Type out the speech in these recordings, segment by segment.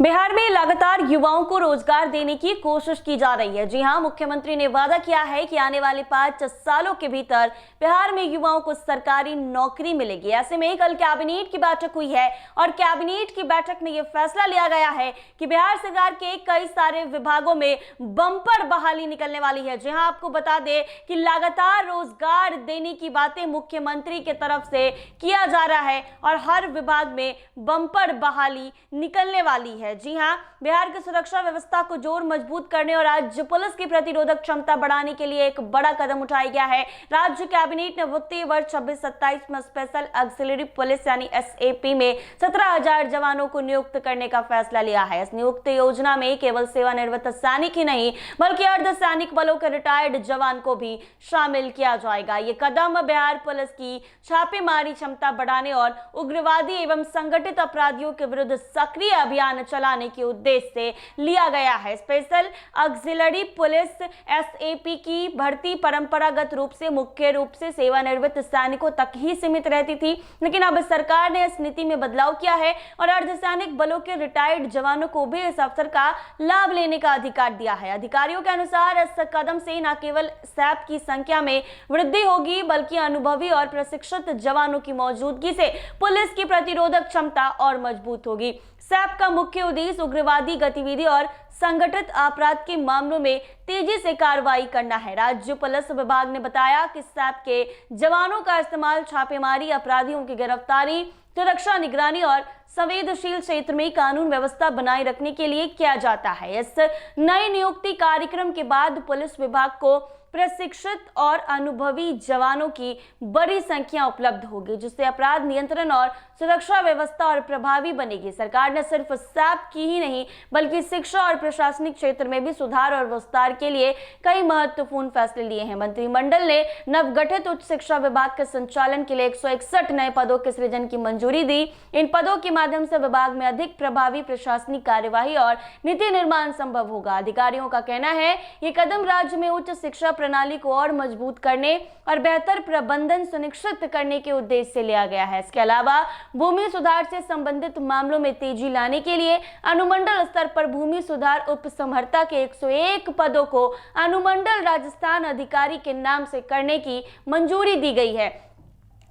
बिहार में लगातार युवाओं को रोजगार देने की कोशिश की जा रही है। जी हां, मुख्यमंत्री ने वादा किया है कि आने वाले 5 सालों के भीतर बिहार में युवाओं को सरकारी नौकरी मिलेगी। ऐसे में कल कैबिनेट की बैठक हुई है और कैबिनेट की बैठक में यह फैसला लिया गया है कि बिहार सरकार के कई सारे विभागों में बंपर बहाली निकलने वाली है। जी हां, आपको बता दें कि लगातार रोजगार देने की बातें मुख्यमंत्री की तरफ से किया जा रहा है और हर विभाग में बंपर बहाली निकलने वाली है। जी हां, बिहार की सुरक्षा व्यवस्था को जोर मजबूत करने और राज्य पुलिस की प्रतिरोधक क्षमता बढ़ाने के लिए एक बड़ा कदम उठाया गया है। राज्य कैबिनेट ने वित्तीय वर्ष 26-27 में स्पेशल ऑक्सिलरी पुलिस यानी एसएपी में 17,000 जवानों को नियुक्त करने का फैसला लिया है। इस नियुक्त योजना में केवल सेवानिवृत्त सैनिक ही नहीं बल्कि अर्धसैनिक बलों के रिटायर्ड जवान को भी शामिल किया जाएगा। ये कदम बिहार पुलिस की छापेमारी क्षमता बढ़ाने और उग्रवादी एवं संगठित अपराधियों के विरुद्ध सक्रिय अभियान चलाने के उद्देश्य से लिया गया है। स्पेशल ऑक्सिलरी पुलिस एसएपी की भर्ती परंपरागत रूप से मुख्य रूप से सेवानिवृत्त सैनिकों तक ही सीमित रहती थी, लेकिन अब सरकार ने इस नीति में बदलाव किया है और अर्धसैनिक बलों के रिटायर्ड जवानों को भी इस अवसर का लाभ लेने का अधिकार दिया है। अधिकारियों के अनुसार इस कदम से न केवल सैप की संख्या में वृद्धि होगी बल्कि अनुभवी और प्रशिक्षित जवानों की मौजूदगी से पुलिस की प्रतिरोधक क्षमता और मजबूत होगी। सैप का मुख्य उद्देश्य उग्रवादी गतिविधि और संगठित अपराध के मामलों में तेजी से कार्रवाई करना है। राज्य पुलिस विभाग ने बताया कि सैप के जवानों का इस्तेमाल छापेमारी, अपराधियों की गिरफ्तारी, सुरक्षा निगरानी और संवेदनशील क्षेत्र में कानून व्यवस्था बनाए रखने के लिए किया जाता है। इस नए नियुक्ति कार्यक्रम के बाद पुलिस विभाग को प्रशिक्षित और अनुभवी जवानों की बड़ी संख्या उपलब्ध होगी, जिससे अपराध नियंत्रण और सुरक्षा व्यवस्था और प्रभावी बनेगी। सरकार ने सिर्फ सैप की ही नहीं बल्कि शिक्षा और प्रशासनिक क्षेत्र में भी सुधार और विस्तार के लिए कई महत्वपूर्ण फैसले लिए हैं। मंत्रिमंडल ने नवगठित उच्च शिक्षा विभाग के संचालन के लिए 161 नए पदों के सृजन की मंजूरी दी। इन पदों के माध्यम से विभाग में अधिक प्रभावी प्रशासनिक कार्यवाही और नीति निर्माण संभव होगा। अधिकारियों का कहना है ये कदम राज्य में उच्च शिक्षा प्रणाली को और मजबूत करने और बेहतर प्रबंधन सुनिश्चित करने के उद्देश्य से लिया गया है। इसके अलावा भूमि सुधार से संबंधित मामलों में तेजी लाने के लिए अनुमंडल स्तर पर भूमि सुधार उपसमहर्ता के 101 पदों को अनुमंडल राजस्थान अधिकारी के नाम से करने की मंजूरी दी गई है।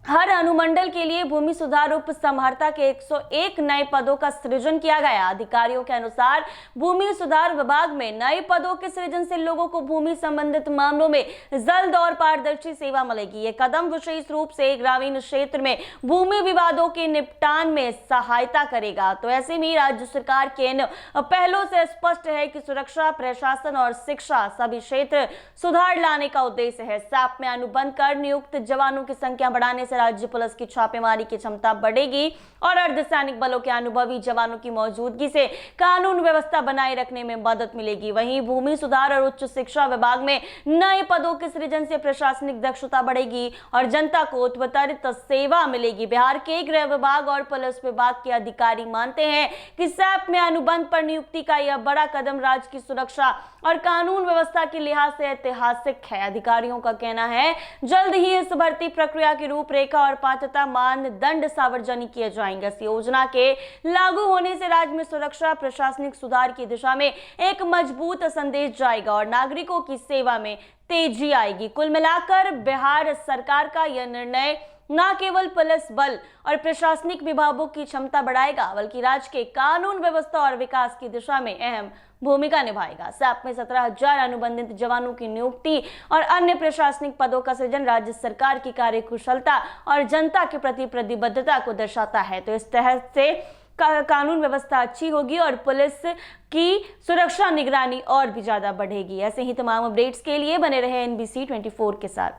हर अनुमंडल के लिए भूमि सुधार उपसमहर्ता के 101 नए पदों का सृजन किया गया। अधिकारियों के अनुसार भूमि सुधार विभाग में नए पदों के सृजन से लोगों को भूमि संबंधित मामलों में जल्द और पारदर्शी सेवा मिलेगी। ये कदम विशेष रूप से ग्रामीण क्षेत्र में भूमि विवादों के निपटान में सहायता करेगा। तो ऐसे में राज्य सरकार के इन पहलों से स्पष्ट है कि सुरक्षा, प्रशासन और शिक्षा सभी क्षेत्र सुधार लाने का उद्देश्य है। सैप में अनुबंध कर नियुक्त जवानों की संख्या बढ़ाने से राज्य पुलिस की छापेमारी की क्षमता बढ़ेगी और अर्धसैनिक बलों के अनुभवी जवानों की मौजूदगी से कानून व्यवस्था बनाए रखने में मदद मिलेगी। वहीं भूमि सुधार और उच्च शिक्षा विभाग में नए पदों के सृजन से प्रशासनिक दक्षता बढ़ेगी और जनता को उत्तरोत्तर सेवा मिलेगी। बिहार के गृह विभाग और पुलिस विभाग के अधिकारी मानते हैं कि सैप में अनुबंध पर नियुक्ति का यह बड़ा कदम राज्य की सुरक्षा और कानून व्यवस्था के लिहाज से ऐतिहासिक है। अधिकारियों का कहना है जल्द ही इस भर्ती प्रक्रिया की रूपरेखा और पात्रता मानदंड सार्वजनिक किए जाएंगे। इस योजना के लागू होने से राज्य में सुरक्षा, प्रशासनिक सुधार की दिशा में एक मजबूत संदेश जाएगा और नागरिकों की सेवा में तेजी आएगी। कुल मिलाकर बिहार सरकार का यह निर्णय न केवल पुलिस बल और प्रशासनिक विभागों की क्षमता बढ़ाएगा बल्कि राज्य के कानून व्यवस्था और विकास की दिशा में अहम भूमिका निभाएगा। सैप में 17,000 अनुबंधित जवानों की नियुक्ति और अन्य प्रशासनिक पदों का सृजन राज्य सरकार की कार्यकुशलता और जनता के प्रति प्रतिबद्धता को दर्शाता है। तो इस तरह से कानून व्यवस्था अच्छी होगी और पुलिस की सुरक्षा निगरानी और भी ज्यादा बढ़ेगी। ऐसे ही तमाम अपडेट्स के लिए बने रहे NBC 24 के साथ।